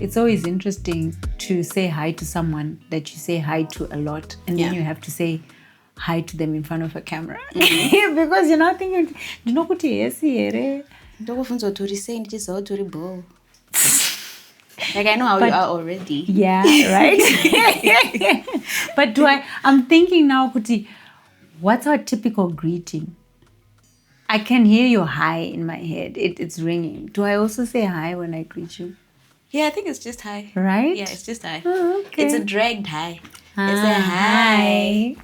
it's always interesting to say hi to someone that you say hi to a lot, and then you have to say hi to them in front of a camera. Because you're not thinking, you know what yes here. Like I know how you are already. Yeah, right. But I'm thinking now, Kuti, what's our typical greeting? I can hear your hi in my head. It's ringing. Do I also say hi when I greet you? Yeah, I think it's just hi. Right? Yeah, it's just hi. Oh, okay. It's a dragged hi. It's a hi.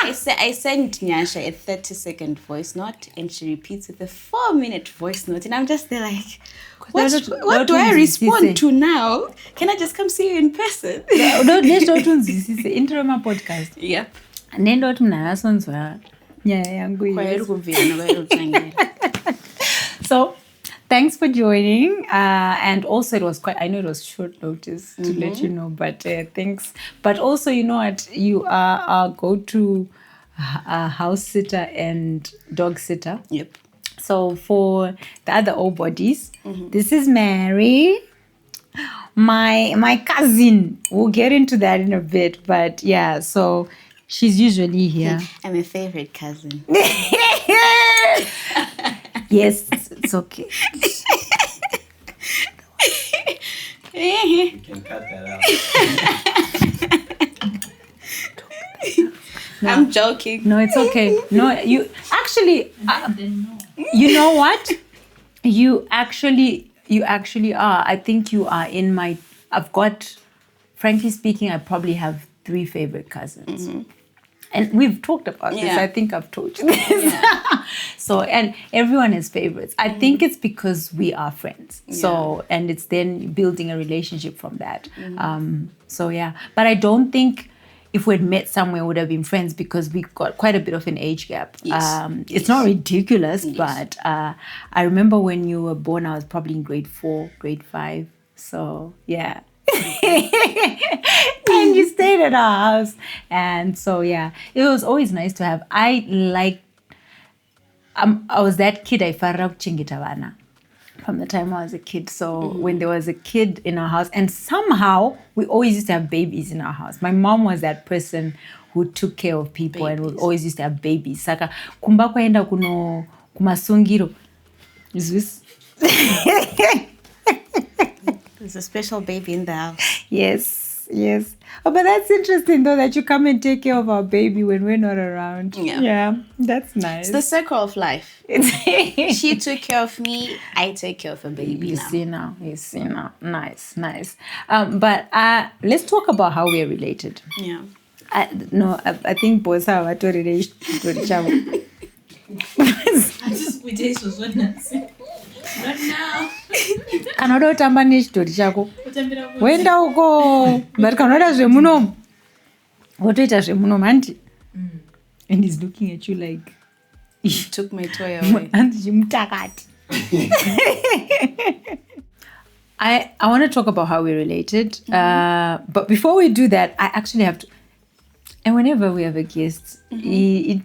I sent Nyashaà a 30-second voice note, and she repeats with a 4-minute voice note, and I'm just there like, what do I respond to now? Can I just come see you in person? No, let's do it. Interim podcast. Yep. Nendo tumnayasonzwa nyaya yangu. So thanks for joining, and also it was I know it was short notice to let you know, but thanks. But also, you know what, you are our go-to house sitter and dog sitter. Yep. So for the other old bodies, this is Mary, my cousin. We'll get into that in a bit, but yeah, so she's usually here. I'm a favorite cousin. Yes, it's okay. You can cut that out. No. I'm joking. No, it's okay. No, you actually, you know what? You actually are. I think you are in my, frankly speaking, I probably have 3 favorite cousins. And we've talked about this. I think I've told you this. Yeah. So, and everyone has favorites. I think it's because we are friends. So, and it's then building a relationship from that. So, yeah. But I don't think if we'd met somewhere, we would have been friends because we got quite a bit of an age gap. It's not ridiculous, but I remember when you were born, I was probably in grade 4, grade 5. So, yeah. And you stayed at our house, and so yeah, it was always nice to have. I was that kid. I farra kuchengeta vana from the time I was a kid. So when there was a kid in our house, and somehow we always used to have babies in our house. My mom was that person who took care of people and we always used to have babies. Saka kumba kwaenda kuno kumasungiro. Is this? There's a special baby in the house. Yes. Oh, but that's interesting though that you come and take care of our baby when we're not around. Yeah, that's nice. It's the circle of life. She took care of me. I take care of a baby. You see now. Nice. But let's talk about how we're related. Yeah. I think both are what related to each other. Not now. Kana utamba nechitori chako wenda uko but kana uda zvemunomu wotoita zvemunomu handi. And he's looking at you like You took my toy away. I want to talk about how we're related, but before we do that, I actually have to. And whenever we have a guest, he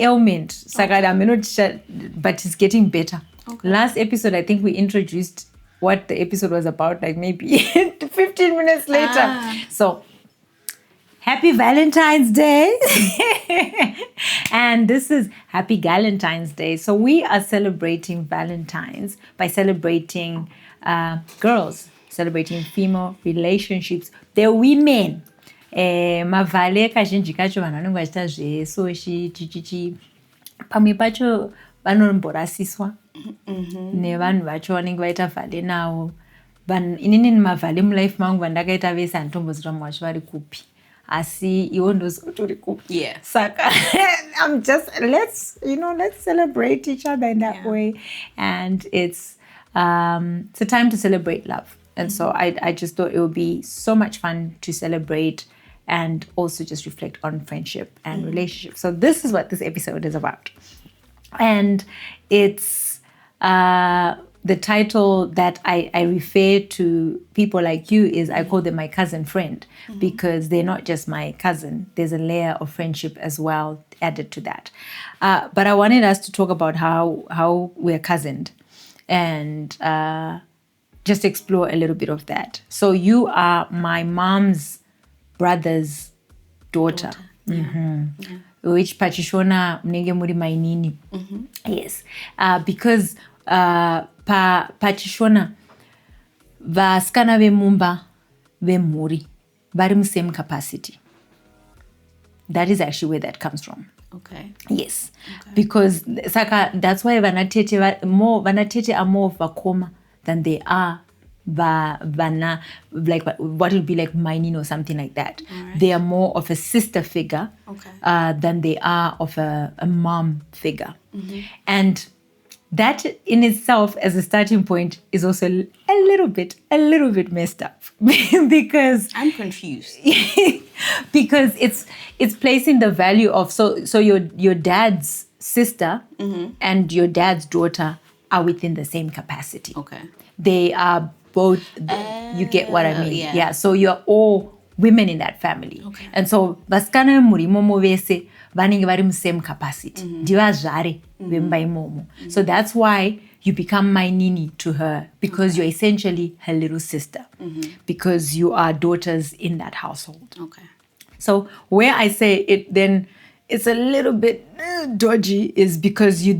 ailment, but it's getting better. Okay. Last episode, I think we introduced what the episode was about, like maybe 15 minutes later. So, happy Valentine's Day. And this is happy Galentine's Day. So we are celebrating Valentines by celebrating girls, celebrating female relationships. They're women. Mavale kazhinji kacho vanhu vanenge vachita zvesoshi chichichi pamwe pacho vanomborasiswa nevanhu vacho vanenge vaita vhale navo. Inini mavhale mulife mangu vandakaita vese handitomboziva vamwe vacho vari kupi, asi iwo ndoziva kuti uri kupi. Saka I'm just let's celebrate each other in that way, and it's a time to celebrate love. And so I just thought it would be so much fun to celebrate and also just reflect on friendship and relationships. So this is what this episode is about. And it's the title that I refer to people like you is I call them my cousin friend, because they're not just my cousin. There's a layer of friendship as well added to that. But I wanted us to talk about how we're cousined and just explore a little bit of that. So you are my mom's brother's daughter. Which pachishona mnenge muri mainini. Yes. Because pachishona vaskana vemumba vemuri vari same capacity. That is actually where that comes from. Okay. Yes. Okay. Because saka that's why vanatete are more of vakoma than they are vana, like what would be like mainini or something like that. Right. They are more of a sister figure than they are of a mom figure. And that in itself as a starting point is also a little bit messed up because I'm confused. Because it's placing the value of so your dad's sister and your dad's daughter are within the same capacity. Okay. They are both you get what I mean. Yeah. So you're all women in that family. Okay. And so vaskana murimomo vese vanenge vari same capacity. Divazvare vemba imomo. So that's why you become mainini to her, because you're essentially her little sister, because you are daughters in that household. Okay. So where I say it then it's a little bit dodgy is because you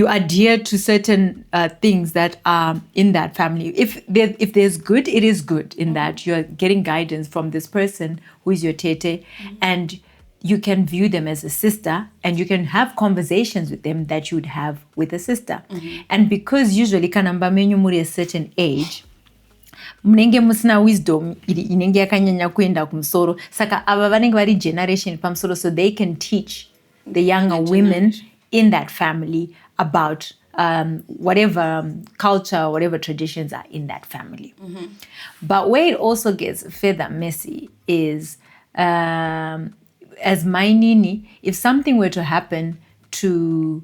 adhere to certain things that are in that family. If there's good, it is good in that you're getting guidance from this person who is your tete, and you can view them as a sister, and you can have conversations with them that you would have with a sister. And because usually kanamba menyu muri a certain age, munenge musina wisdom inenge yakanyanya kuenda kumsoro, saka ava vanenge vari generation pamsoro, so they can teach the younger women in that family about whatever culture, whatever traditions are in that family. But where it also gets further messy is as mainini, if something were to happen to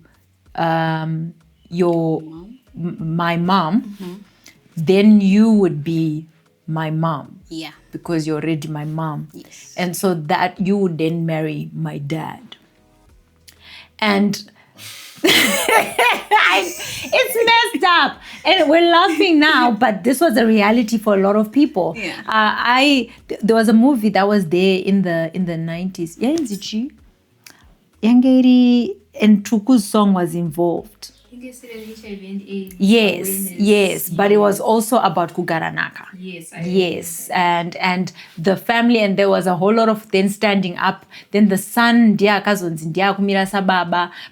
my mom, then you would be my mom. Yeah. Because you're already my mom. Yes. And so that you would then marry my dad. And it's messed up, and we're laughing now, but this was a reality for a lot of people. Yeah. There was a movie that was there in the 90s. Yangeri and Tuku's song was involved. Yes, but it was also about Kugaranaka. Yes, and the family, and there was a whole lot of then standing up. Then the son, but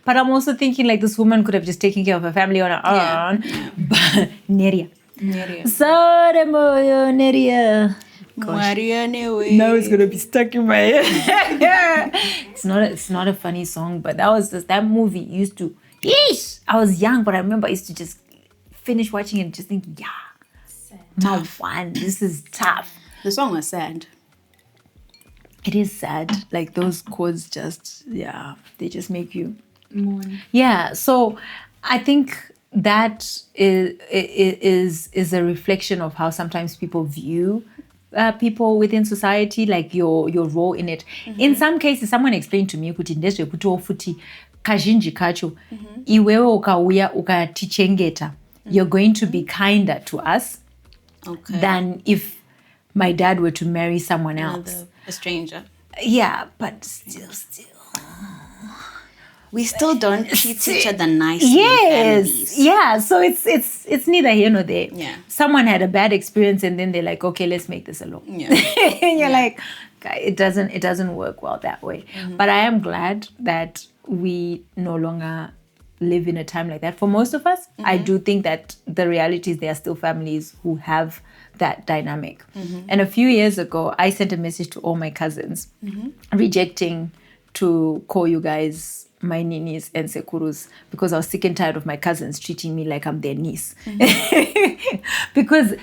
I'm also thinking like this woman could have just taken care of her family on her own. But Neria. Neria. Now it's gonna be stuck in my head. It's not a funny song, but that movie used to. Yeesh! I was young, but I remember I used to just finish watching it and just think, my one, this is tough. The song was sad. It is sad. Like those chords just, they just make you mourn. Yeah. So I think that is a reflection of how sometimes people view people within society, like your role in it. In some cases, someone explained to me kuti ndezvekuti futi kazhinji kacho iwewe ukauya ukatichengeta, you're going to be kinder to us than if my dad were to marry someone else, a stranger. Yeah, but still we still don't treat each other nicely. Yes, yeah. So it's neither here nor there. Yeah. Someone had a bad experience, and then they're like, okay, let's make this alone. Yeah. And you're like, it doesn't work well that way. But I am glad that we no longer live in a time like that. For most of us, I do think that the reality is there are still families who have that dynamic. And a few years ago, I sent a message to all my cousins rejecting to call you guys my ninis and sekurus, because I was sick and tired of my cousins treating me like I'm their niece. Because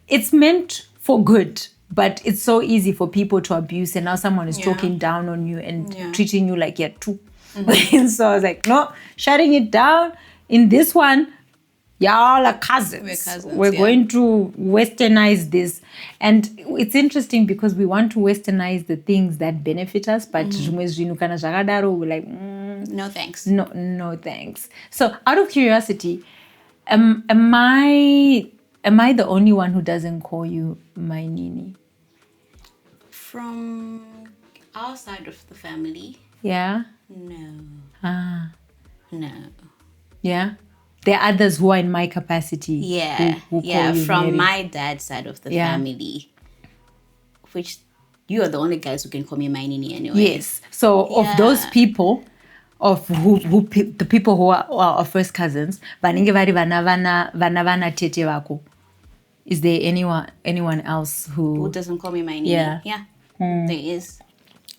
it's meant for good, but it's so easy for people to abuse, and now someone is talking down on you and treating you like you're two. So I was like, no, shutting it down. In this one, y'all are cousins. We're going to westernize this. And it's interesting because we want to westernize the things that benefit us, but we're like, no thanks. No thanks. So out of curiosity, am I am I the only one who doesn't call you mainini? From our side of the family, Yeah. no. No. Yeah. There are others who are in my capacity. Yeah. Who call you From Mary. my dad's side of the family, which you are the only guys who can call me mainini anyway. Yes. So of those people, the people who are our first cousins, vanenge vari vana tete vako. Is there anyone else Who doesn't call me mainini? Yeah. There is.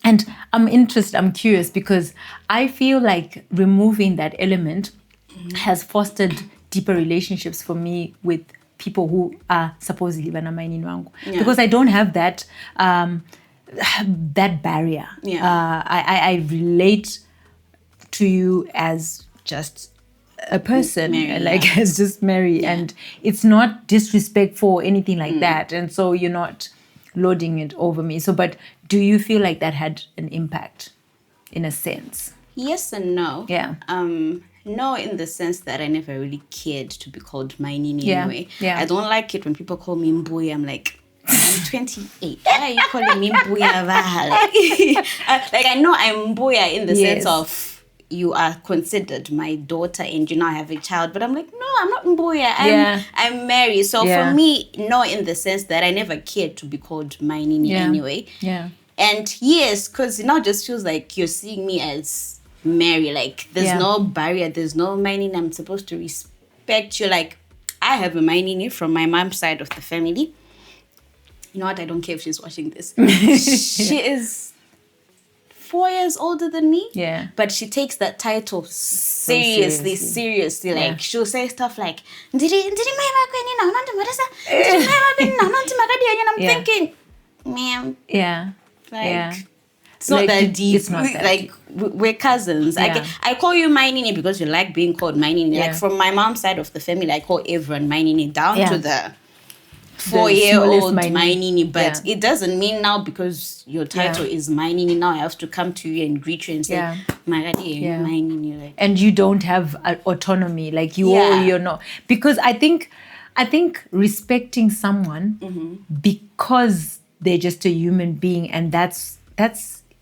And I'm curious because I feel like removing that element has fostered deeper relationships for me with people who are supposedly vana mainini wangu. Because I don't have that that barrier. Yeah. I relate to you as just a person, Mary, like as just Mary, and it's not disrespectful or anything like that. And so you're not loading it over me. So, but do you feel like that had an impact, in a sense? Yes and no. Yeah. No, in the sense that I never really cared to be called mainini Yeah, anyway. yeah. I don't like it when people call me mbuya. I'm like, I'm 28. Why are you calling me mbuya? Like, I know I'm mbuya in the sense of you are considered my daughter and you now have a child. But I'm like, no, I'm not mbuya. I'm Mary. So for me, no, in the sense that I never cared to be called mainini anyway. Yeah. And yes, because it now just feels like you're seeing me as Mary. Like, there's no barrier, there's no mainini. I'm supposed to respect you. Like, I have a mainini from my mom's side of the family. You know what? I don't care if she's watching this. She is 4 years older than me. Yeah. But she takes that title seriously. Like, she'll say stuff like, and I'm thinking, ma'am. Yeah. Like, it's not Like, that deep. it's not that like, we're cousins. I call you mainini because you like being called mainini. Like, from my mom's side of the family, I call everyone mainini down to the 4-year-old mainini. But it doesn't mean now because your title is mainini, now I have to come to you and greet you and say, Magadi, mainini. Like, and you don't have autonomy. Like, you're not. Because I think respecting someone because they're just a human being, and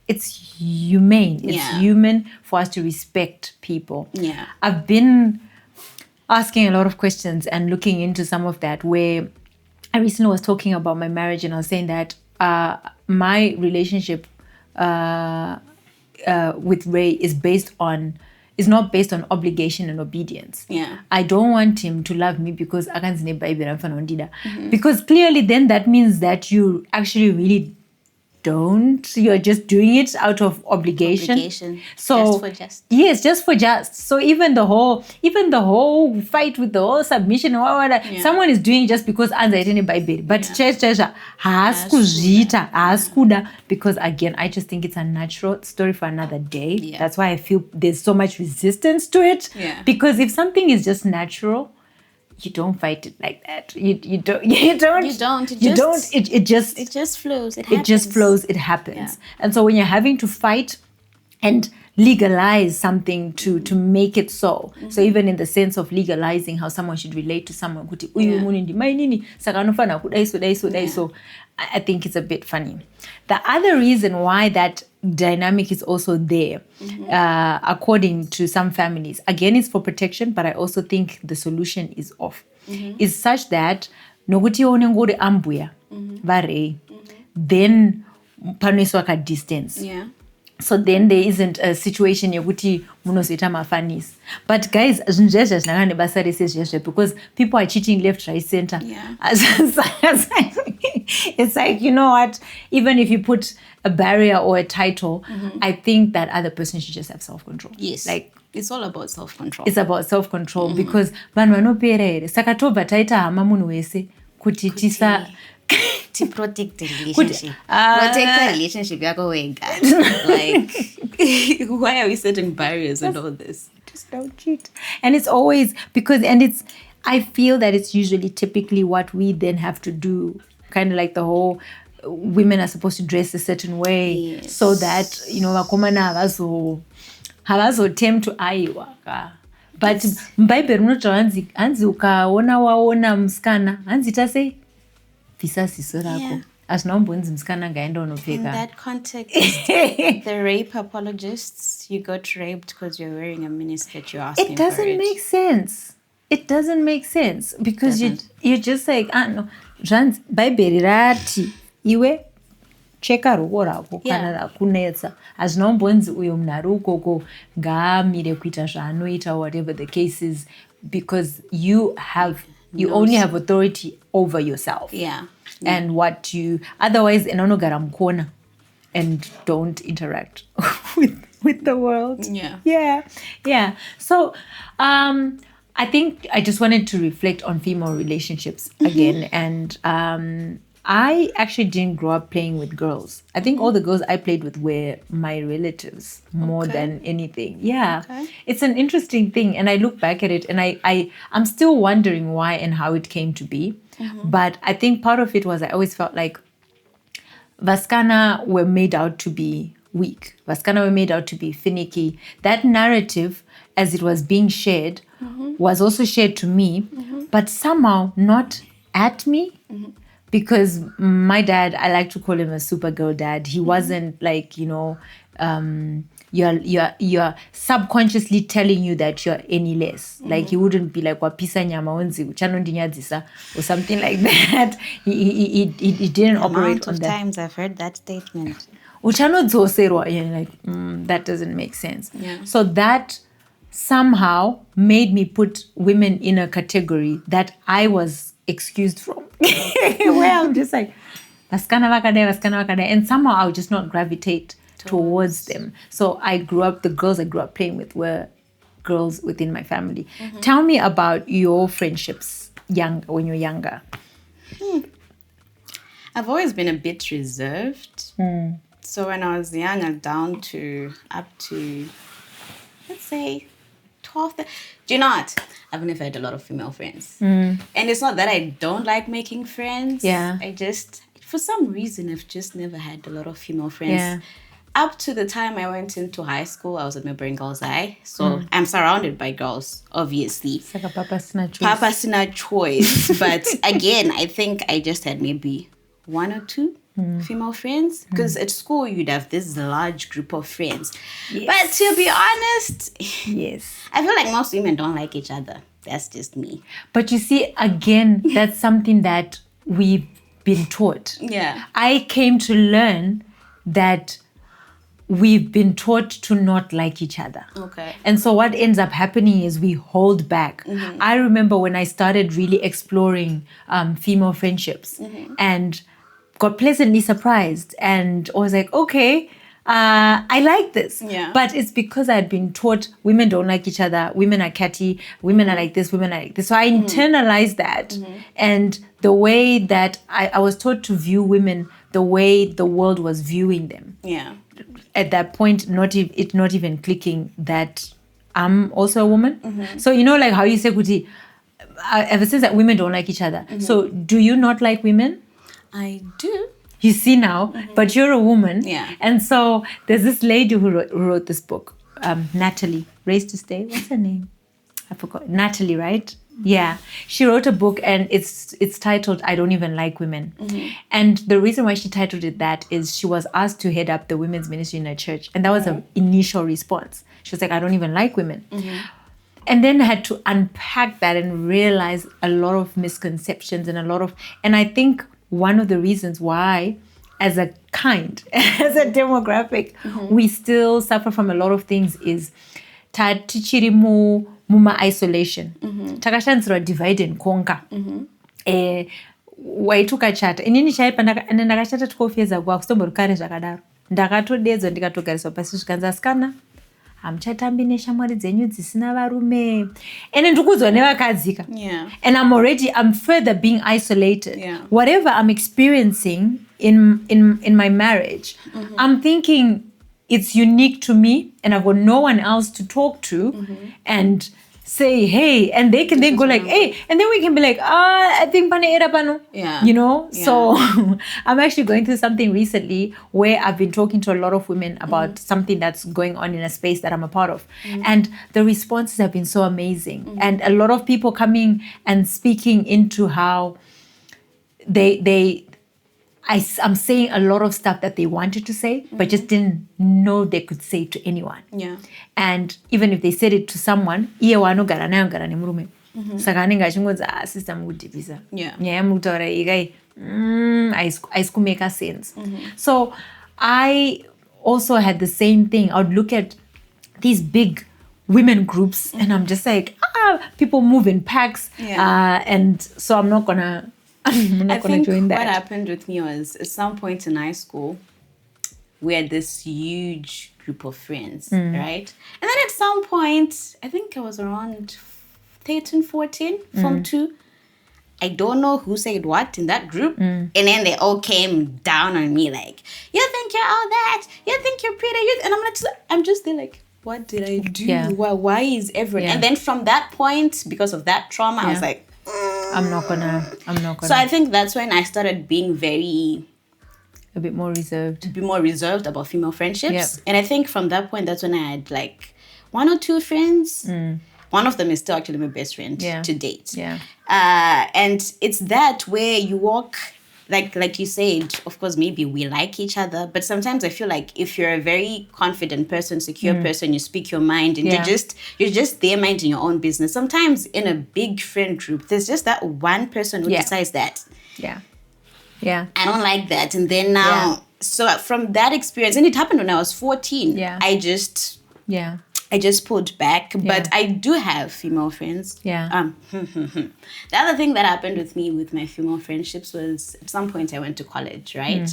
it's humane. It's human for us to respect people. Yeah. I've been asking a lot of questions and looking into some of that, where I recently was talking about my marriage, and I was saying that my relationship with Ray is not based on obligation and obedience. Yeah. I don't want him to love me because I can't because clearly then that means that you actually really don't. You're just doing it out of obligation. So yes, just for just. So even the whole fight with the whole submission, someone is doing just because anxiety Bible. But church because again, I just think it's a natural story for another day. Yeah. That's why I feel there's so much resistance to it. Yeah. Because if something is just natural, you don't fight it like that. You don't. It just flows. It happens. Yeah. And so when you're having to fight and legalize something to make it so. So even in the sense of legalizing how someone should relate to someone, so I think it's a bit funny. The other reason why that dynamic is also there, according to some families, again, it's for protection, but I also think the solution is off. Is such that nokuti onengori ambuya varei, then panoiswa ka distance. Yeah. So then there isn't a situation yokuti munozoita mafanis. But guys, because people are cheating left, right, center. Yeah. It's like, you know what? Even if you put a barrier or a title, I think that other person should just have self-control. Yes. Like, it's all about self-control. It's about self-control because vanhu vanopera saka tobva taita hama munhu wese kuti tisa to protect the relationship. Protect the relationship yako wega. Like, why are we setting barriers and all this? Just don't cheat. And it's always I feel that it's usually typically what we then have to do, kind of like the whole women are supposed to dress a certain way so that, vakomana havazotempt to aiwa but mubhaibheri munoti hanzi ukaona waona musikana hanzi ita sei bvisa ziso rako hazvina kumbonzi musikana ngaenda In unopfeka that context, the rape apologists, you got raped because you're wearing a miniskirt, you're asking it doesn't for it. make sense. It doesn't make sense because you're just like, no, zvanzi bhaibheri rati iwe cheka ruoko rako kana rakunetsa hazvina kumbonzi uyo munhu ari ukoko ngaamire kuita zvaanoita whatever the case is, because you only have authority over yourself and what you otherwise unogara mukona and don't interact with the world. So I think I just wanted to reflect on female relationships again. And I actually didn't grow up playing with girls. I think all the girls I played with were my relatives more than anything. It's an interesting thing. And I look back at it and I'm still wondering why and how it came to be. But I think part of it was I always felt like Vaskana were made out to be weak. Vaskana were made out to be finicky. That narrative, as it was being shared, was also shared to me, but somehow not at me. Because my dad, I like to call him a Supergirl dad. He wasn't like, you're subconsciously telling you that you're any less. Like he wouldn't be like wapisa nyama onzi uchanondinyadzisa or something like that. He didn't operate on that. Times I've heard that statement. Uchanodzoserwa, like that doesn't make sense. So that somehow made me put women in a category that I was excused from. Where I'm just like, vaskana vakadai, and somehow I would just not gravitate towards them. So the girls I grew up playing with were girls within my family. Tell me about your friendships when you're younger. I've always been a bit reserved. So when I was younger, up to, let's say, 12. Do you know what? I've never had a lot of female friends. And it's not that I don't like making friends. I just, for some reason, I've just never had a lot of female friends. Up to the time I went into high school, I was at Melbourne Girls High. So I'm surrounded by girls, obviously. It's like a Papa Sina choice. Papa Sina choice. But again, I think I just had maybe one or two female friends. Because at school, you'd have this large group of friends. But to be honest, I feel like most women don't like each other. That's just me. But you see, again, that's something that we've been taught. I came to learn that we've been taught to not like each other. And so what ends up happening is we hold back. I remember when I started really exploring female friendships and got pleasantly surprised and was like, okay, I like this. But it's because I had been taught women don't like each other, women are catty, women are like this, women are like this. So I internalized that. And the way that I was taught to view women the way the world was viewing them. At that point, it's not even clicking that I'm also a woman. So, like how you say, Kuti, ever since that women don't like each other. So do you not like women? I do. You see now, but you're a woman. And so there's this lady who wrote this book, Natalie, Raised to Stay. What's her name? I forgot. Natalie, right? She wrote a book and it's titled I Don't Even Like Women. And the reason why she titled it that is she was asked to head up the women's ministry in her church. And that was her initial response. She was like, I don't even like women. And then had to unpack that and realize a lot of misconceptions and I think one of the reasons why as a demographic, we still suffer from a lot of things is tichiri muma isolation. Takashanzira divide and conquer. Waitukachata. Inini chaipa ndakachata tikofeza kwa kustomborukare zvakadaro. Ndakatodedzwa ndikatogariswa pasi zvikanzi asikana hamuchatambi neshamwari dzenyu dzisina varume. And ndikudzwa nevakadzika. And I'm further being isolated. Whatever I'm experiencing in my marriage, I'm thinking it's unique to me and I've got no one else to talk to. And say hey, and they can then go like hey, and then we can be like I think pane era pano. Yeah. You know. Yeah. So I'm actually going through something recently where I've been talking to a lot of women about something that's going on in a space that I'm a part of, and the responses have been so amazing, and a lot of people coming and speaking into how I'm saying a lot of stuff that they wanted to say, but just didn't know they could say to anyone. Yeah. And even if they said it to someone, iye wanogara nayo gara nemurume. Saka anenge achingodzi sister mukudhibhisa. Yeah. Nyaya mukutaura ikai haisi kumeka sense. So I also had the same thing. I would look at these big women groups and I'm just like, people move in packs. Yeah. And so I'm not gonna join that. What happened with me was at some point in high school, we had this huge group of friends, right? And then at some point, I think I was around 13, 14, Form 2. I don't know who said what in that group. And then they all came down on me like, you think you're all that? You think you're pretty? And I'm just there like, what did I do? Yeah. Why is everyone? Yeah. And then from that point, because of that trauma, I was Yeah. like, I'm not gonna. So I think that's when I started being a bit more reserved. more reserved about female friendships. Yep. And I think from that point, that's when I had like 1 or 2 friends. One of them is still actually my best friend to date. Yeah. And it's that where you walk, like you said, of course, maybe we like each other, but sometimes I feel like if you're a very confident person, secure person, you speak your mind and you're just there minding your own business. Sometimes in a big friend group, there's just that one person who decides that. Yeah. Yeah. I don't like that. And then now, so from that experience, and it happened when I was 14, Yeah. I just pulled back. But I do have female friends. Yeah. The other thing that happened with me with my female friendships was at some point I went to college, right?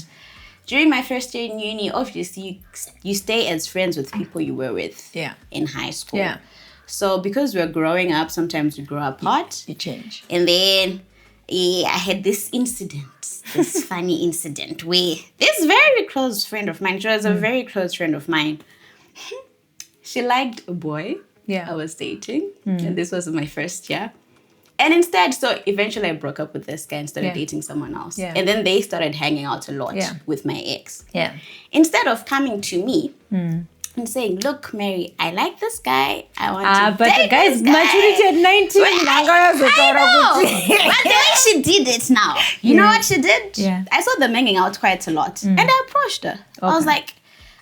During my first year in uni, obviously you stay as friends with people you were with in high school. Yeah. So because we're growing up, sometimes we grow apart. You change. And then I had this funny incident where this very close friend of mine, she was a very close friend of mine, she liked a boy I was dating. And this was my first year. And instead, so eventually I broke up with this guy and started dating someone else. Yeah. And then they started hanging out a lot with my ex. Yeah. Instead of coming to me and saying, look, Mary, I like this guy. I want to But date the guy's this guy. maturity at 19. I know. But the way she did it now, you know what she did? Yeah. I saw them hanging out quite a lot. And I approached her. I was like,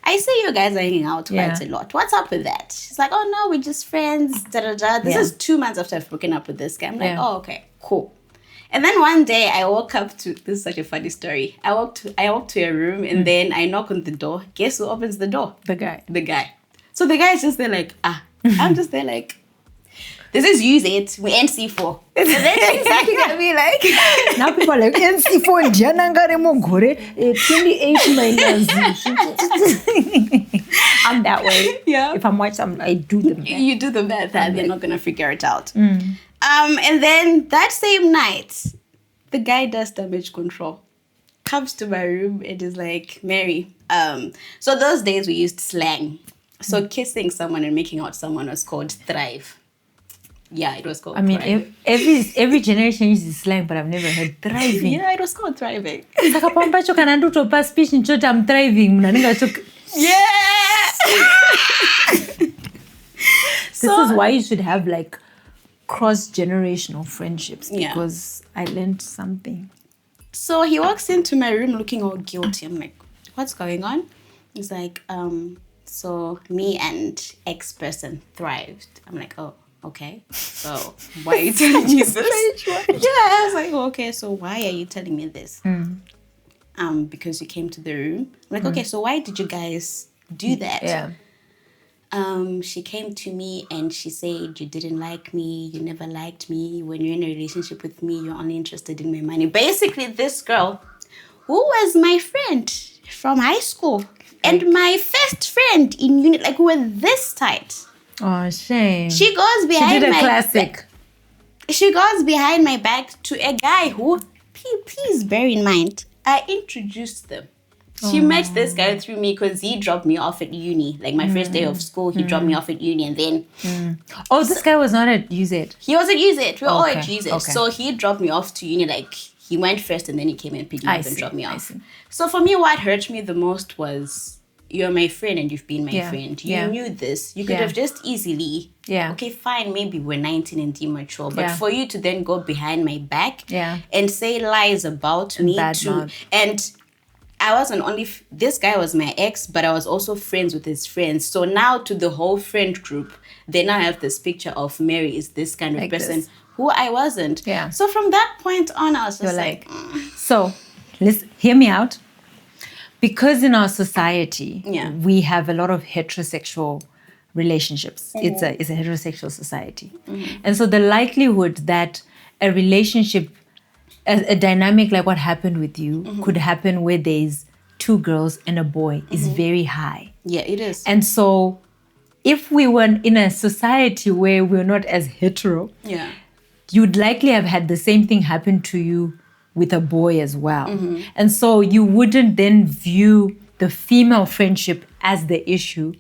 I see you guys are hanging out quite a lot. What's up with that? She's like, oh, no, we're just friends. This is 2 months after I've broken up with this guy. I'm like, oh, okay, cool. And then one day I woke up to, this is such a funny story. I walked to a room and then I knock on the door. Guess who opens the door? The guy. So the guy is just there like, I'm just there like, this is use it. We NC4. And then she's looking at me like, Now people are like, NC4 Janangare Mogore, 28 minus. I'm that way. Yeah. If I'm watching, I do the math. you do the math and they're not going to figure it out. And then that same night, the guy does damage control. Comes to my room and is like, Mary. So those days we used slang. So kissing someone and making out someone was called thrive. Yeah, it was called thrive. Every generation uses slang, but I've never heard thriving. Yeah, it was called thriving. Saka pampacho kana ndotopa speech nchoti I'm thriving. Yeah! This is why you should have like cross-generational friendships, because I learned something. So he walks into my room looking all guilty. I'm like, what's going on? He's like, so me and ex-person thrived. I'm like, oh, okay. So why are you telling me this? I was like, okay, so why are you telling me this? Because you came to the room. I'm like, okay, so why did you guys do that? Yeah. She came to me and she said, you didn't like me, you never liked me. When you're in a relationship with me, you're only interested in my money. Basically, this girl, who was my friend from high school, and my first friend in uni, like we were this tight. Oh, shame. She goes behind She did a my classic. back. She goes behind my back to a guy who, please bear in mind, I introduced them. She met this guy through me because he dropped me off at uni. Like my first day of school, he dropped me off at uni, and then Oh, this guy was not at UZ. he was at UZ. We were all at Okay, UZ. okay. So he dropped me off to uni. Like he went first, and then he came and picked me I up and see, dropped me I off. see. So for me, what hurt me the most was you're my friend and you've been my Yeah, friend. You yeah. knew this. You could Yeah. have just easily. Yeah. Okay, fine. Maybe we're 19 and immature, but Yeah. for you to then go behind my back Yeah. and say lies about me badmouth. and I wasn't only this guy was my ex, but I was also friends with his friends. So now to the whole friend group, they now have this picture of Mary is this kind of Like person this. who I wasn't. Yeah. So from that point on, I was just You're like, So, listen, hear me out. Because in our society, Yeah. we have a lot of heterosexual relationships. It's a heterosexual society. And so the likelihood that a relationship, a dynamic like what happened with you could happen where there's two girls and a boy is very high. yeah, it is. And so if we were in a society where we're not as hetero, yeah. you'd likely have had the same thing happen to you with a boy as well. And so you wouldn't then view the female friendship as the issue,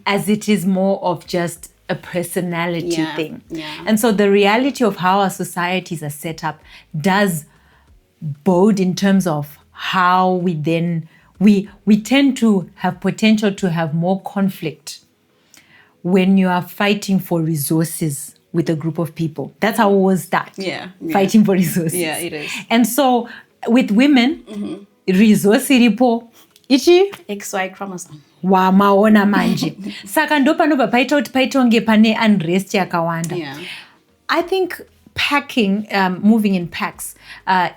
as it is more of just a personality Yeah, thing. yeah. And so the reality of how our societies are set up does bode in terms of how we then, we tend to have potential to have more conflict when you are fighting for resources with a group of people. That's how wars start. Yeah, yeah. Fighting for resources. Yeah, it is. And so with women, resource iripo ichi XY chromosome. wamaona manje. Saka ndo panobva paita kuti paitonge pane unrest yakawanda. Yeah. I think packing, moving in packs,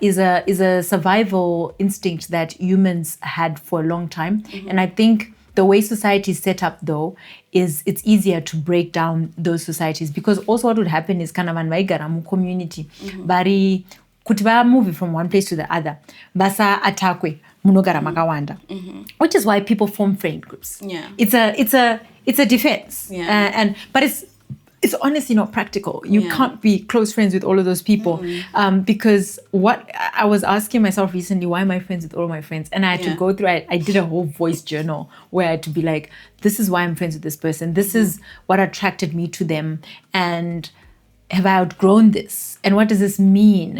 is a survival instinct that humans had for a long time. And I think the way society is set up, though, is it's easier to break down those societies, because also what would happen is kana vanhu vaigara mucommunity vari kuti move from one place to the other basa atakwe munogara makawanda, which is why people form friend groups. Yeah. It's a defense. Yeah. But it's honestly not practical. You Yeah. can't be close friends with all of those people, because what I was asking myself recently, why am I friends with all my friends? And I had to Yeah. go through, I did a whole voice journal where I had to be like, this is why I'm friends with this person. This is what attracted me to them. And have I outgrown this? And what does this mean?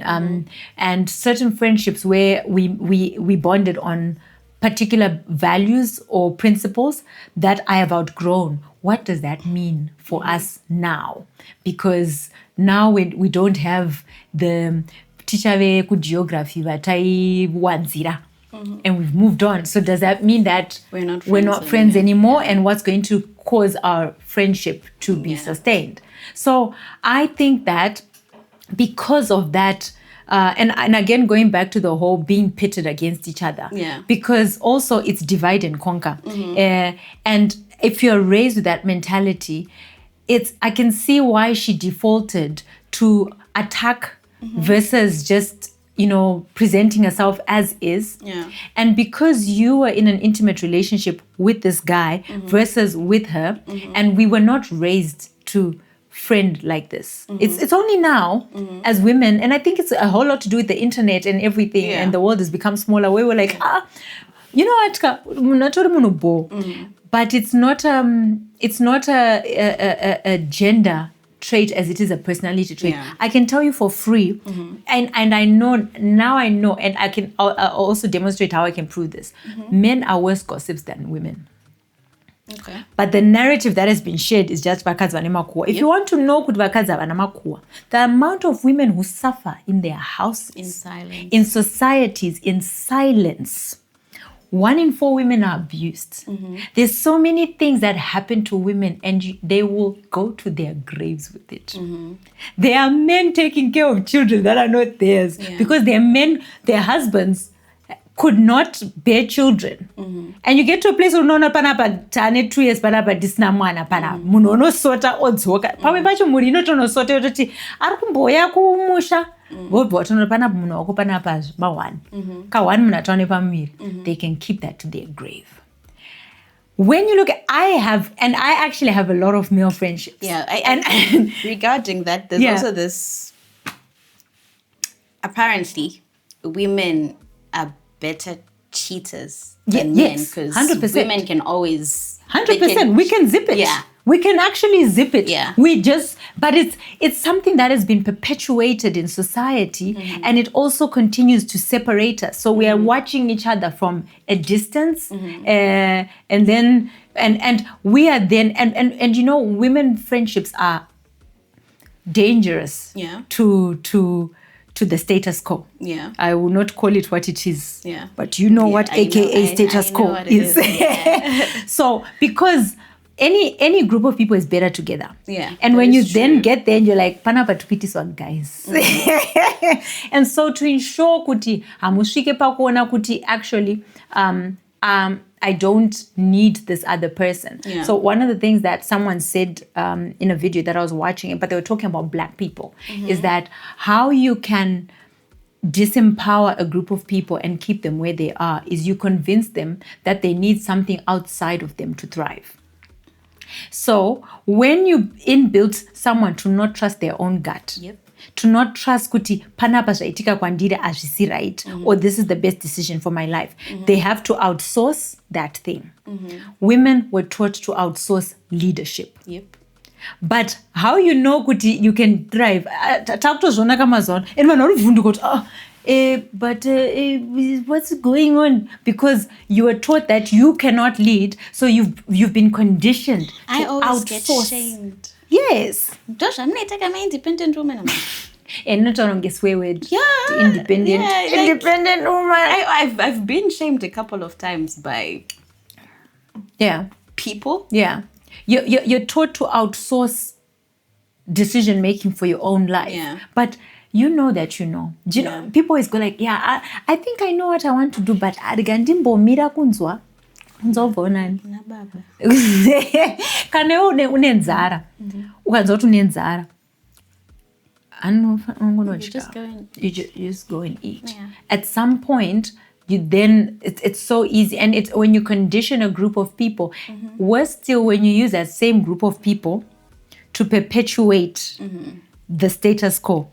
And certain friendships where we bonded on particular values or principles that I have outgrown. What does that mean for us now? Because now we don't have the teacher geography wanzira, and we've moved on. So does that mean that We're not friends anymore? And what's going to cause our friendship to be sustained? So I think that because of that, and again, going back to the whole being pitted against each other, because also it's divide and conquer. And if you're raised with that mentality, I can see why she defaulted to attack versus just, presenting herself as is. Yeah. And because you were in an intimate relationship with this guy versus with her, and we were not raised to friend like this. It's only now as women, and I think it's a whole lot to do with the internet and everything, and the world has become smaller, where we're like, you know what, munatori munhu bo. But it's not a gender trait as it is a personality trait. Yeah. I can tell you for free, and I know, and I can I'll also demonstrate how I can prove this. Men are worse gossips than women. Okay. But the narrative that has been shared is just vakadzi vane makuhwa. If you want to know kuti vakadzi havana makuhwa, the amount of women who suffer in their houses, In silence. in societies, in silence. 1 in 4 women are abused. There's so many things that happen to women, and they will go to their graves with it. There are men taking care of children that are not theirs, because their husbands could not bear children. And you get to a place where unoona panapa tane 2 years panapa disina mwana panapa munhu unosota odzoka pamwe pacho mhuri inotonosota yototi ari kumboya kumusha vobva watoona panapa munhu wako panapa ma1 ka1 munhu ataone pamuviri, they can keep that to their grave. When you look at, I actually have a lot of male friendships. Yeah. And Regarding that, there's also this, apparently women are better cheaters Ye- than yes, men, because 100%. women can always 100%. We can zip it. Yeah. We can actually zip it. Yeah. But it's something that has been perpetuated in society, and it also continues to separate us. So we are watching each other from a distance, and then and we are then and women friendships are dangerous. Yeah. To the status quo. Yeah. I will not call it what it is. Yeah. But you know what I know- AKA I status know quo what it is. is. Yeah. So because any group of people is better together. Yeah, And that when you is then true. get there and you're like, panapa tupitiswa guys. And so to ensure kuti hamusvike pakuona kuti actually I don't need this other person. Yeah. So one of the things that someone said in a video that I was watching, but they were talking about Black people, is that how you can disempower a group of people and keep them where they are is you convince them that they need something outside of them to thrive. So when you inbuilt someone to not trust their own gut, Yep. to not trust kuti panapa zvaitika kwandiri hazvisi right, or this is the best decision for my life, they have to outsource that thing. Women were taught to outsource leadership. Yep. But how you know kuti you can thrive? Takutozviona kamazona and vanhu vari kuvhunduka kuti but what's going on? Because you were taught that you cannot lead, so you've been conditioned to I always get outsource. shamed. Yes. Ndozvamunoita my independent woman. And not on a swear word. Yeah. Independent. Yeah, like- Independent woman. I've been shamed a couple of times by Yeah. people. Yeah. You're taught to outsource decision making for your own life. Yeah. But you know that you know. Do you know? People always go like, yeah, I think I know what I want to do, but adigandimbomira kunzwa. Nzobonani. Na baba. Kana iwe une nzara. Ukanzwa kuti une nzara. You just go and You just go and eat. Yeah. At some point, it's so easy. And it's when you condition a group of people, worse still when you use that same group of people to perpetuate the status quo.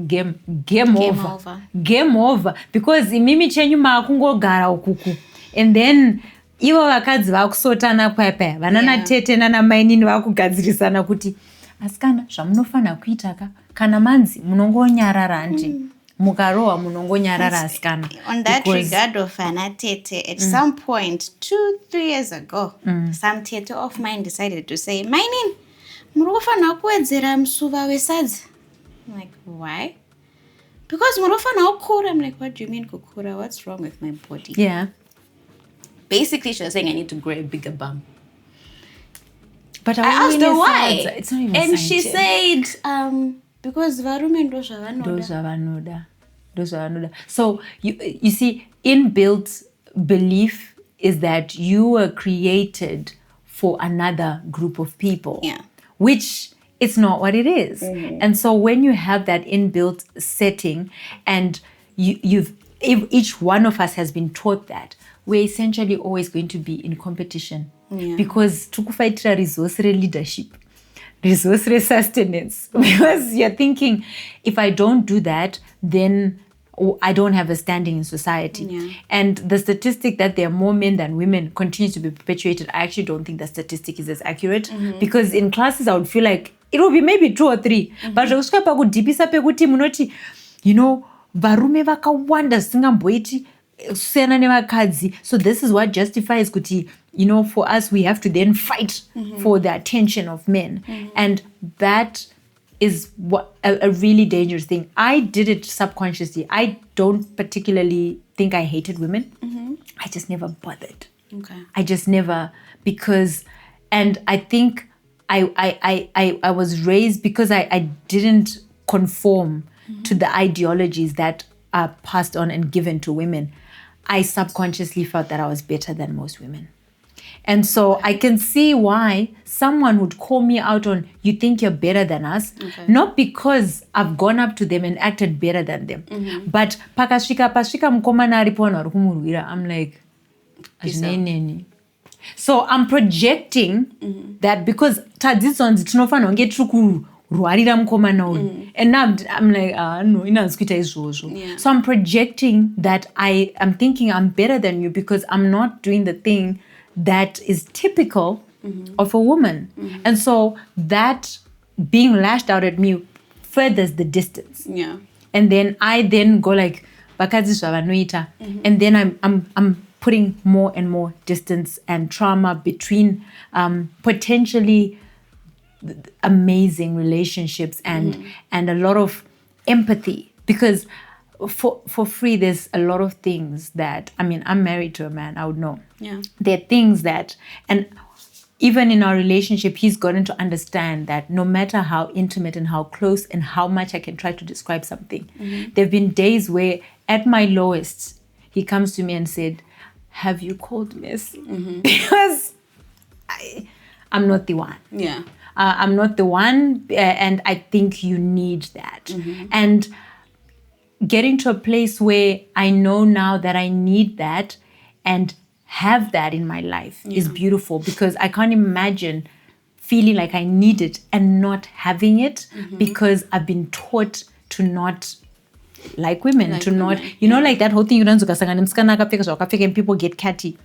Game over. Game over. Because imimi chenyu makungogara ukuku. And then ivo vakadzi vakusotana kwapa vanana tete nana mainini vakugadzirisana kuti asikana zvamunofana kuita kana manzi munongonyarara andi mukarohwa munongonyarara asikana. On that regard of anatete, at some point 2-3 years ago, some tete of mine decided to say, mainini murofana kuwedzera musuva wesadza. I'm like, why? Because murofana kukura. I'm like, what do you mean kukura? What's wrong with my body? Yeah. Basically, she was saying I need to grow a bigger bum. But I asked her why. It's not even And she scientific. said, because varume ndo zvavanoda. Those are so you see, inbuilt belief is that you were created for another group of people. Yeah. Which it's not what it is. And so when you have that inbuilt setting and if each one of us has been taught that, we're essentially always going to be in competition. Yeah. Because tukufaitira resource leadership, resource sustenance. Because you're thinking, if I don't do that, then I don't have a standing in society. Yeah. And the statistic that there are more men than women continues to be perpetuated. I actually don't think the statistic is as accurate. Because in classes, I would feel like it will be maybe 2 or 3. But zvakusvika pakudhipisa pekuti munoti, varume vakawanda singamboiti kusiyana nevakadzi. So this is what justifies kuti, for us, we have to then fight for the attention of men. And that is what a really dangerous thing. I did it subconsciously. I don't particularly think I hated women. I just never bothered. Okay. I just never, and I think I was raised because I didn't conform to the ideologies that are passed on and given to women. I subconsciously felt that I was better than most women. And so I can see why someone would call me out on, you think you're better than us, not because I've gone up to them and acted better than them, but pasvika mukomana aripo vanhu vari kumurwira, I'm like, azvinei. So I'm projecting that because tadzidzi tinofana kunge tiri rwarira mukomana uyu. And now I'm like, no, inazikuita izvozvo. So I'm projecting that I'm thinking I'm better than you because I'm not doing the thing that is typical of a woman. And so that being lashed out at me furthers the distance. Yeah. And then I then go like, bakadzi zvavanoita. And then I'm putting more and more distance and trauma between potentially amazing relationships and a lot of empathy. Because for free, there's a lot of things that, I mean, I'm married to a man, I would know. Yeah. There are things that, and even in our relationship, he's gotten to understand that no matter how intimate and how close and how much I can try to describe something, there have been days where at my lowest, he comes to me and said, have you called Messi? Because I'm not the one. Yeah. I'm not the one, and I think you need that. And getting to a place where I know now that I need that and have that in my life is beautiful, because I can't imagine feeling like I need it and not having it because I've been taught to not like women, like that whole thing, and people get catty.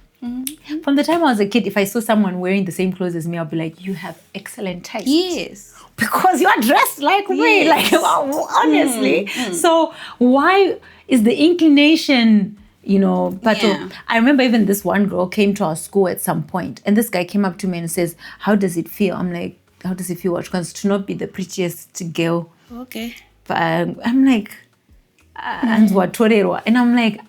From the time I was a kid, if I saw someone wearing the same clothes as me, I'll be like, you have excellent taste. Yes. Because you are dressed like me, like, honestly. So why is the inclination, Pato? I remember even this one girl came to our school at some point, and this guy came up to me and says, how does it feel? I'm like, how does it feel? Because to not be the prettiest girl. Okay. But I'm like, and I'm like,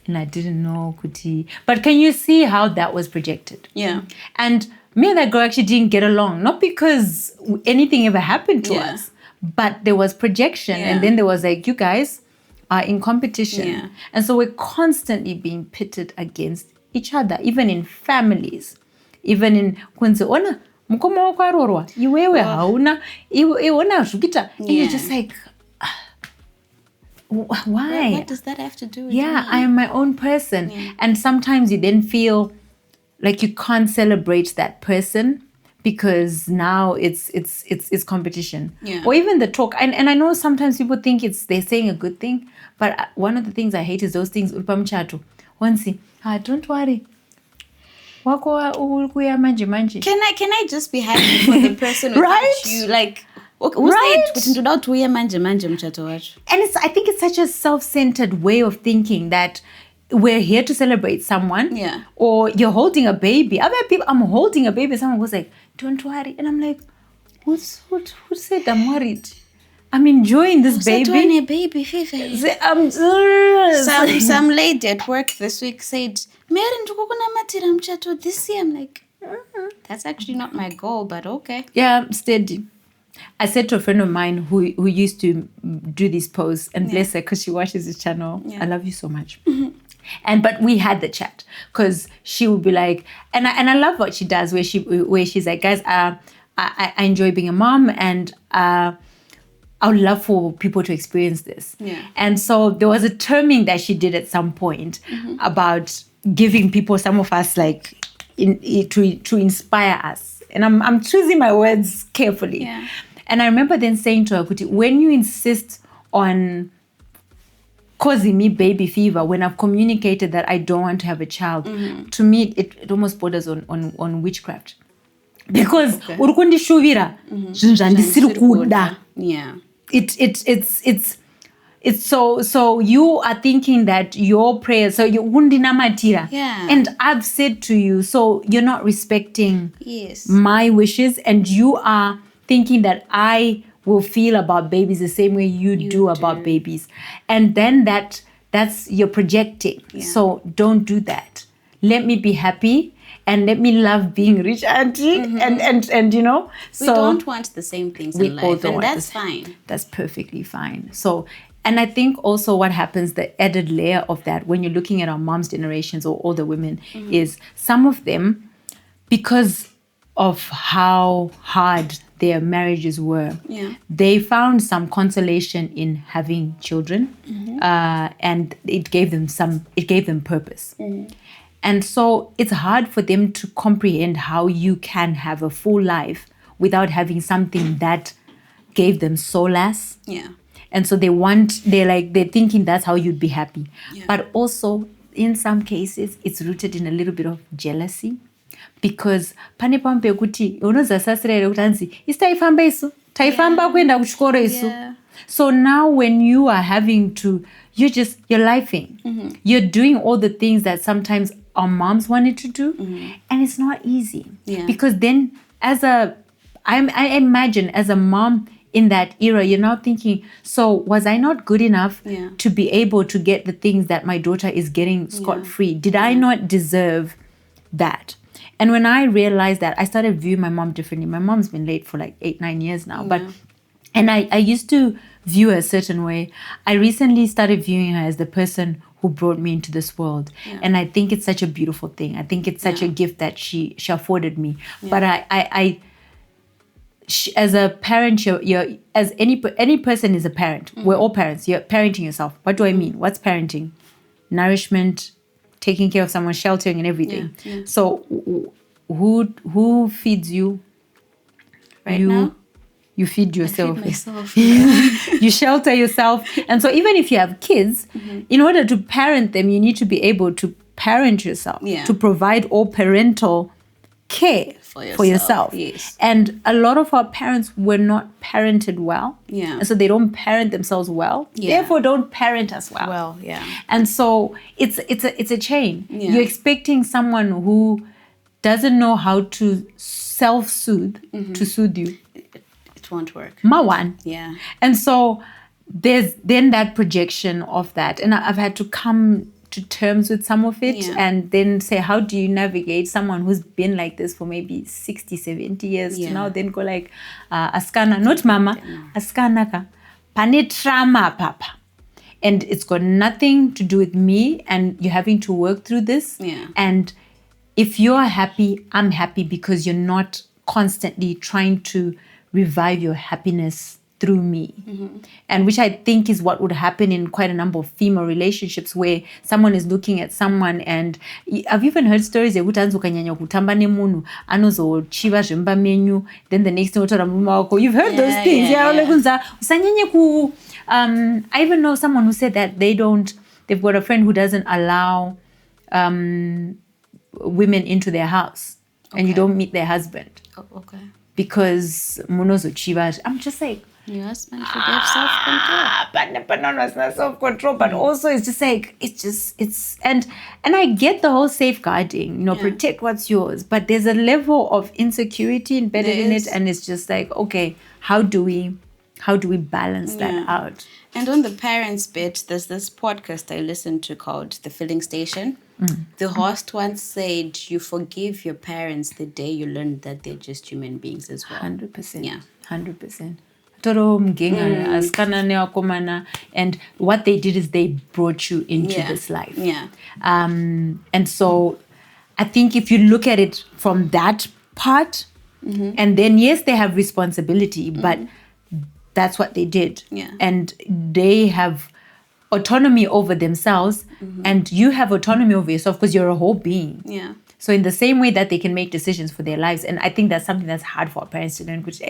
and I didn't know kuti. But can you see how that was projected? Yeah. And me and that girl actually didn't get along, not because anything ever happened to us, but there was projection. And then there was like, you guys are in competition. Yeah. And so we're constantly being pitted against each other, even in families, even in kwenze ona mukoma wako arorwa iwewe hauna iwona zvukita, and you're just like, why? What does that have to do with me? I am my own person. And sometimes you then feel like you can't celebrate that person because now it's competition. Yeah. Or even the talk. And I know sometimes people think they're saying a good thing, but one of the things I hate is those things. Don't worry. Can I just be happy for the person without right? you? Like, Right? And I think it's such a self-centered way of thinking that we're here to celebrate someone. Yeah. Or you're holding a baby. Other people, I'm holding a baby. Someone was like, don't worry. And I'm like, who said I'm worried? I'm enjoying this baby. A baby some lady at work this week said, this year. I'm like, that's actually not my goal, but okay. Yeah, steady. I said to a friend of mine who used to do these posts, and bless her because she watches this channel. I love you so much. But we had the chat because she would be like, and I love what she does where she's like, guys, I enjoy being a mom, and I would love for people to experience this. Yeah. And so there was a terming that she did at some point about giving people, some of us, like to inspire us. And I'm choosing my words carefully. Yeah. And I remember then saying to her, Kuti, when you insist on causing me baby fever, when I've communicated that I don't want to have a child, to me, it almost borders on witchcraft. Because urukundi shuvira, zvandisiri kuda. Yeah. It's so you are thinking that your prayers, so you undinamatira. Yeah. And I've said to you, so you're not respecting Yes. my wishes, and you are thinking that I will feel about babies the same way you do about babies. And then that's you're projecting. Yeah. So don't do that. Let me be happy and let me love being rich, auntie. And We so don't want the same things in life, and that's fine. That's perfectly fine. So, and I think also what happens, the added layer of that when you're looking at our mom's generations or older women, is some of them, because of how hard their marriages were, they found some consolation in having children, and it gave them purpose. And so it's hard for them to comprehend how you can have a full life without having something that gave them solace. Yeah. And so they're thinking that's how you'd be happy. Yeah. But also, in some cases, it's rooted in a little bit of jealousy. Because pane pamwe pekuti unozasasira here kuti hanzi isi taifamba isu taifamba kuenda kuchikoro isu. Yeah. So now when you are having to, you're lifing. You're doing all the things that sometimes our moms wanted to do. And it's not easy. Yeah. Because then I imagine as a mom in that era, you're now thinking, so was I not good enough to be able to get the things that my daughter is getting scot-free? Did I not deserve that? And when I realized that, I started viewing my mom differently. My mom's been late for like 8-9 years now. And I used to view her a certain way. I recently started viewing her as the person who brought me into this world. And I think it's such a beautiful thing. I think it's such a gift that she afforded me. But as a parent, you're as any person is a parent. We're all parents. You're parenting yourself. What do I mean? What's parenting? Nourishment, taking care of someone, sheltering and everything. So who feeds you? Now? You feed yourself. I feed myself. You shelter yourself. And so even if you have kids, in order to parent them, you need to be able to parent yourself, to provide all parental care for yourself. Yes. And a lot of our parents were not parented well. Yeah. And so they don't parent themselves well. Therefore, don't parent us well. Well, yeah. And so it's a chain. Yeah. You're expecting someone who doesn't know how to self-soothe to soothe you. It won't work. Mawan. Yeah. And so there's then that projection of that. And I've had to come to terms with some of it and then say, how do you navigate someone who's been like this for maybe 60, 70 years to now then go like, askana, not mama, askana ka, pane trauma papa. And it's got nothing to do with me and you're having to work through this. Yeah. And if you're happy, I'm happy because you're not constantly trying to revive your happiness through me. And which I think is what would happen in quite a number of female relationships where someone is looking at someone and I've even heard stories yekuti anzokanyanya kutamba nemunhu anozochiva zvemba menyu, then the next thing utora murume wako. You've heard those things. Usanyanye ku I even know someone who said that they've got a friend who doesn't allow women into their house and you don't meet their husband. Oh, okay. Because munozo chiva. I'm just like, your husband should have self-control. But no, it's not self-control. But also, it's just like and I get the whole safeguarding, protect what's yours. But there's a level of insecurity embedded in it, and it's just like, okay, how do we balance that out? And on the parents' bit, there's this podcast I listened to called The Filling Station. The host once said, you forgive your parents the day you learn that they're just human beings as well. 100%. Yeah. 100%. And what they did is they brought you into this life. Yeah. And so I think if you look at it from that part, and then yes, they have responsibility, but that's what they did. Yeah. And they have autonomy over themselves, and you have autonomy over yourself because you're a whole being. Yeah. So in the same way that they can make decisions for their lives, and I think that's something that's hard for our parents to learn, which,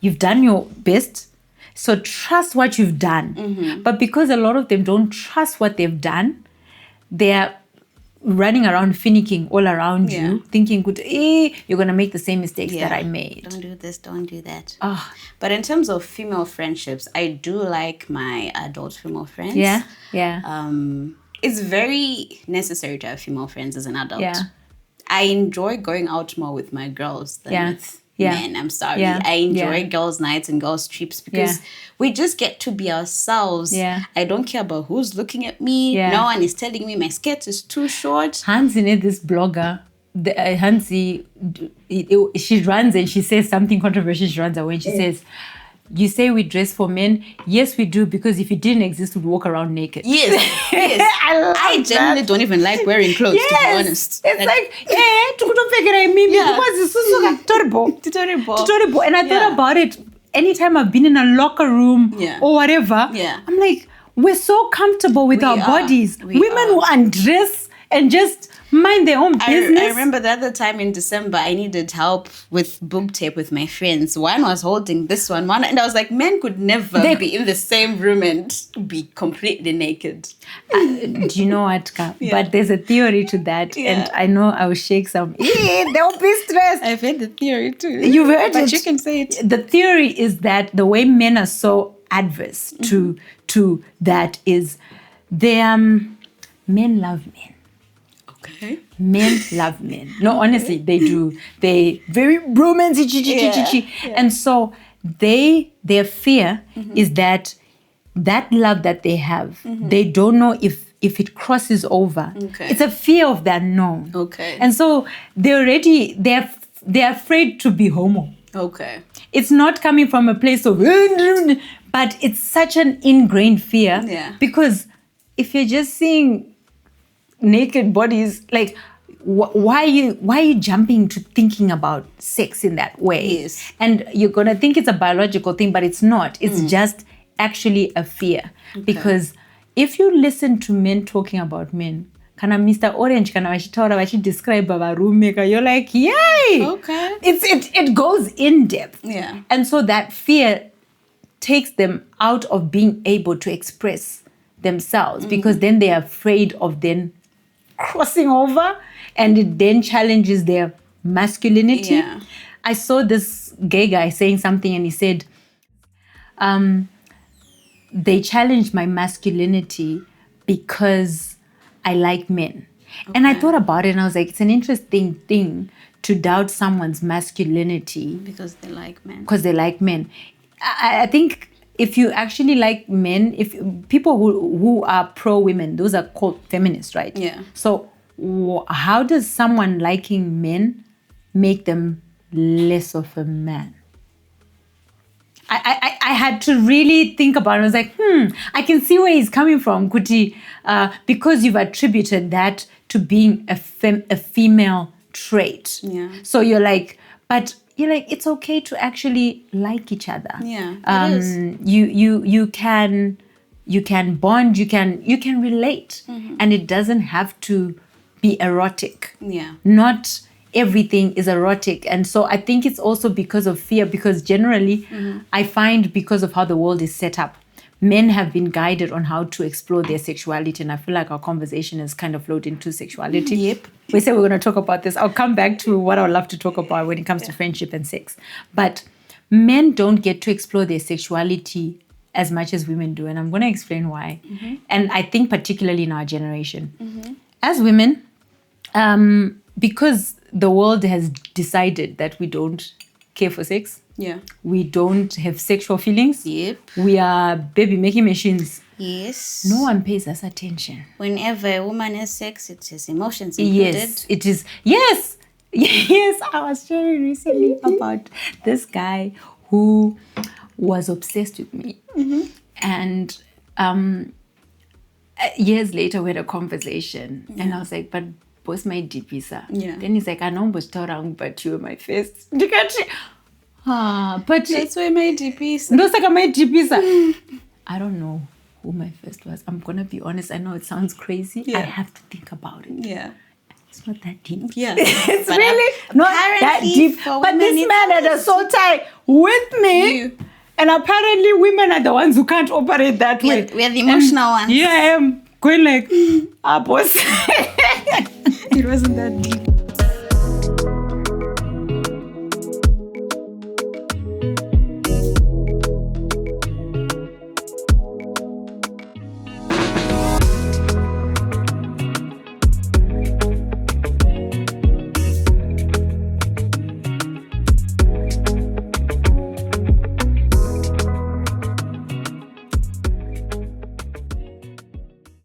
you've done your best, so trust what you've done. But because a lot of them don't trust what they've done, they're running around finicking all around you, thinking, you're going to make the same mistakes that I made. Don't do this, don't do that. But in terms of female friendships, I do like my adult female friends. Yeah. It's very necessary to have female friends as an adult. Yeah. I enjoy going out more with my girls than with men. I'm sorry. Yeah. I enjoy girls' nights and girls' trips because we just get to be ourselves. Yeah. I don't care about who's looking at me. Yeah. No one is telling me my skirt is too short. Hansi, this blogger, Hansi, she runs and she says something controversial. She runs away and she says, you say we dress for men. Yes, we do, because if it didn't exist, we'd walk around naked. Yes. I genuinely don't even like wearing clothes, to be honest. It's like, terrible. And I thought about it anytime I've been in a locker room or whatever. Yeah. I'm like, we're so comfortable with our bodies. Women who undress and just mind their own business. I remember the other time in December, I needed help with boob tape with my friends. One was holding this one, and I was like, men could never be in the same room and be completely naked. Do you know what, Ka? But there's a theory to that, and I know I will shake some. They'll be stressed. I've heard the theory too. You've heard but it. You can say it. The theory is that the way men are so adverse to that is men love men. Okay. Men love men. No, honestly, they do. They very romantic, and so their fear is that love that they have, they don't know if it crosses over. Okay. It's a fear of the unknown. Okay. And so they're afraid to be homo. Okay. It's not coming from a place of, but it's such an ingrained fear. Yeah. Because if you're just seeing naked bodies, like why are you jumping to thinking about sex in that way? Yes. And you're gonna think it's a biological thing, but it's not. It's just actually a fear. Because if you listen to men talking about men, kana Mr. Orange kana vachitaura vachidescribe varume, you're like, yay! Okay. It goes in depth. Yeah. And so that fear takes them out of being able to express themselves, because then they're afraid of then crossing over, and it then challenges their masculinity. Yeah. I saw this gay guy saying something, and he said, they challenged my masculinity because I like men. Okay. And I thought about it, and I was like, it's an interesting thing to doubt someone's masculinity. Because they like men. Because they like men. I think if you actually like men, if people who are pro-women, those are called feminists, right? Yeah. So how does someone liking men make them less of a man? I had to really think about it. I was like, I can see where he's coming from, Kuti, because you've attributed that to being a female trait. Yeah. So you're like, it's okay to actually like each other. Yeah, it is. You can bond, you can relate, and it doesn't have to be erotic. Yeah. Not everything is erotic. And so I think it's also because of fear, because generally I find, because of how the world is set up, men have been guided on how to explore their sexuality. And I feel like our conversation has kind of flowed into sexuality. Yep. We said we're going to talk about this. I'll come back to what I would love to talk about when it comes to friendship and sex. But men don't get to explore their sexuality as much as women do. And I'm going to explain why. And I think particularly in our generation. As women, because the world has decided that we don't care for sex. Yeah. We don't have sexual feelings. Yep. We are baby-making machines. Yes. No one pays us attention. Whenever a woman has sex, it has emotions included. Yes, it is. Yes. Yes, I was sharing recently about this guy who was obsessed with me. And years later, we had a conversation. And I was like, but boss my DPsa. Yeah. Then he's like, I know but you were my first. But That's why my DP. no, like my DPsa. I don't know who my first was. I'm gonna be honest. I know it sounds crazy. Yeah. I have to think about it. Yeah. It's not that deep. Yeah. It's But really not that apparently deep. for But women, this it's man had a soul tie with me. You. And apparently women are the ones who can't operate that way. We're the emotional ones. Yeah, I am going like, boss. It wasn't that deep.